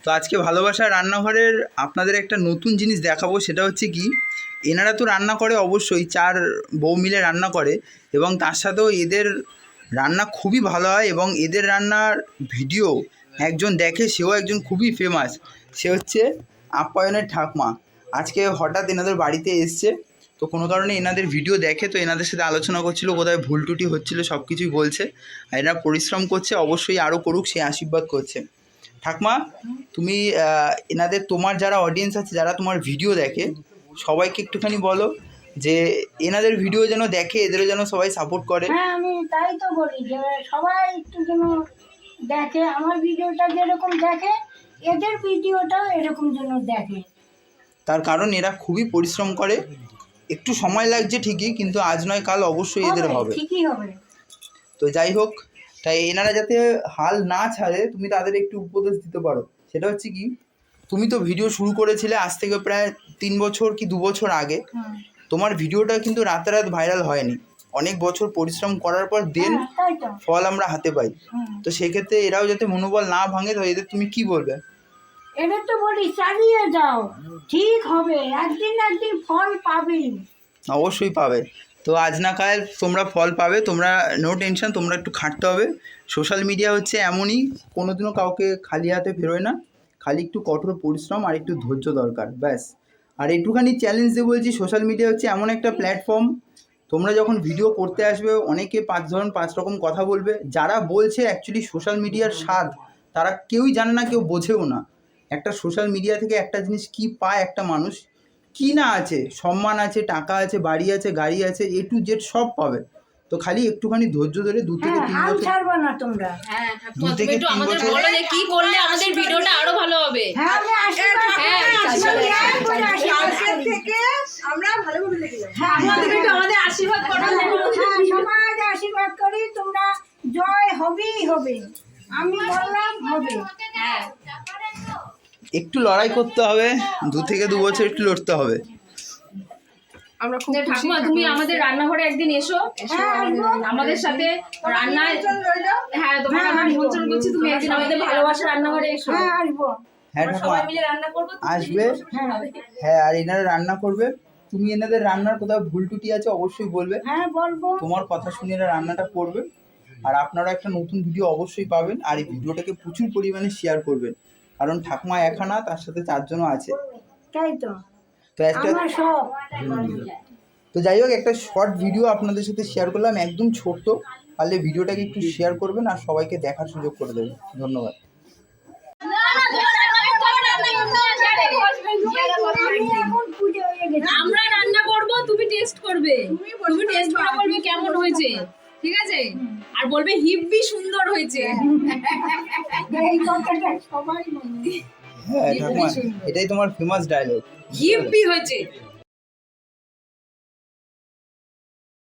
তো আজকে ভালোবাসার রান্নাঘরের আপনাদের একটা নতুন জিনিস দেখাবো, সেটা হচ্ছে কি, এনারা তো রান্না করে অবশ্যই, 4 বউ মিলে রান্না করে, এবং তার সাথেও এদের রান্না খুবই ভালো হয়, এবং এদের রান্নার ভিডিও একজন দেখে, সেও একজন খুবই ফেমাস, সে হচ্ছে আপ্যায়নের ঠাকমা। আজকে হঠাৎ এনাদের বাড়িতে এসছে, তো কোনো কারণে এনাদের ভিডিও দেখে, তো এনাদের সাথে আলোচনা করছিল, কোথায় ভুল ত্রুটি হচ্ছিলো সব কিছুই বলছে। আর এরা পরিশ্রম করছে, অবশ্যই আরও করুক, সে আশীর্বাদ করছে। ঠাকমা, তুমি এনাদের, তোমার যারা অডিয়েন্স আছে, যারা তোমার ভিডিও দেখে, সবাইকে একটুখানি বলো যে এনাদের ভিডিও যেন দেখে, এদেরও যেন সবাই সাপোর্ট করে। হ্যাঁ, আমি তাই তো বলি যে সবাই একটু যেন দেখে, আমার ভিডিওটা যেরকম দেখে এদের ভিডিওটাও এরকম যেন দেখে। তার কারণ এরা খুবই পরিশ্রম করে, একটু সময় লাগছে ঠিকই, কিন্তু আজ নয় কাল অবশ্যই এদের হবে, ঠিকই হবে। তো যাই হোক, তাই এনারা যাতে হাল না ছাড়ে, তুমি তাদের একটু উপদেশ দিতে পারো। সেটা হচ্ছে কি, তুমি তো ভিডিও শুরু করেছিলে আজ থেকে প্রায় 3 বছর কি 2 বছর আগে। তোমার ভিডিওটা কিন্তু রাতারাত ভাইরাল হয়নি, অনেক বছর পরিশ্রম করার পর দেন ফল আমরা হাতে পাই। তো সেক্ষেত্রে এরাও যাতে মনোবল না ভাঙে, তো এদের তুমি কি বলবে? এদের তো বলি চালিয়ে যাও, ঠিক হবে, একদিন একদিন ফল পাবে। অবশ্যই পাবে, তো আজ না কাল তোমরা ফল পাবে, তোমরা নো টেনশন, তোমরা একটু খাটতে হবে। সোশ্যাল মিডিয়া হচ্ছে এমনই, কোনোদিনও কাউকে খালি হাতে ফেরোয় না, খালি একটু কঠোর পরিশ্রম আর একটু ধৈর্য দরকার, ব্যাস। আর একটুখানি চ্যালেঞ্জ দিয়ে বলছি, সোশ্যাল মিডিয়া হচ্ছে এমন একটা প্ল্যাটফর্ম, তোমরা যখন ভিডিও করতে আসবে অনেকে 5 রকম কথা বলবে, যারা বলছে অ্যাকচুয়ালি সোশ্যাল মিডিয়ার স্বাদ তারা কেউই জানে না, কেউ বোঝেও না। একটা সোশ্যাল মিডিয়া থেকে একটা জিনিস কি পায় একটা মানুষ, কি না আছে, সম্মান আছে, টাকা আছে, বাড়ি আছে, গাড়ি আছে, A to Z সব পাবে। তো খালি একটুখানি ধৈর্য ধরে 2 থেকে 3 বছর ছাড়বে না তোমরা। 2 থেকে 3 বছর বলো যে কি করলে আমাদের ভিডিওটা আরো ভালো হবে। হ্যাঁ, আমি আশীর্বাদ থেকে আমরা ভালোভাবে লেগে যাব। হ্যাঁ, আমাদের একটু আমাদের আশীর্বাদ করো। সমাজ আশীর্বাদ করি, তোমরা জয় হবেই হবে, আমি বললাম হবে। হ্যাঁ, একটু লড়াই করতে হবে, 2 থেকে 2 বছর একটু লড়তে হবে। আমরা খুব ঠাকুমা তুমি আমাদের রান্নাঘরে একদিন এসো, আমাদের সাথে রান্নায়। হ্যাঁ, তোমাকে আমরা নিমন্ত্রণ করছি, তুমি একদিন আমাদের ভালোবাসা রান্নাঘরে এসো। হ্যাঁ, আসবো। হ্যাঁ আমরা ঠাকুমা সবাই মিলে রান্না করবো, আসবে। হ্যাঁ, আর এনারা রান্না করবে, তুমি এনাদের রান্নার কোথাও ভুল টুটি আছে অবশ্যই বলবে। হ্যাঁ, বলবো। তোমার কথা শুনে এরা রান্নাটা করবে, আর আপনারা একটা নতুন ভিডিও অবশ্যই পাবেন, আর এই ভিডিওটাকে প্রচুর পরিমাণে শেয়ার করবেন, কারণ ঠাকুমা একা না, তার সাথে 4 জনও আছে। তাই তো, তো একটা আমার সব। তো যাই হোক, একটা শর্ট ভিডিও আপনাদের সাথে শেয়ার করলাম, একদম ছোট্ট, পারলে ভিডিওটাকে একটু শেয়ার করবেন আর সবাইকে দেখার সুযোগ করে দেবেন। ধন্যবাদ। আমরা রান্না করব, তুমি টেস্ট করবে, তুমি টেস্ট করে বলবে কেমন হয়েছে, ঠিক আছে? আর বলবে হিব্বি সুন্দর হয়েছে। এই কথাটা সবাই বলে। হ্যাঁ ঠাকুমা, এটাই তোমার ফেমাস ডায়লগ, হিব্বি হয়েছে।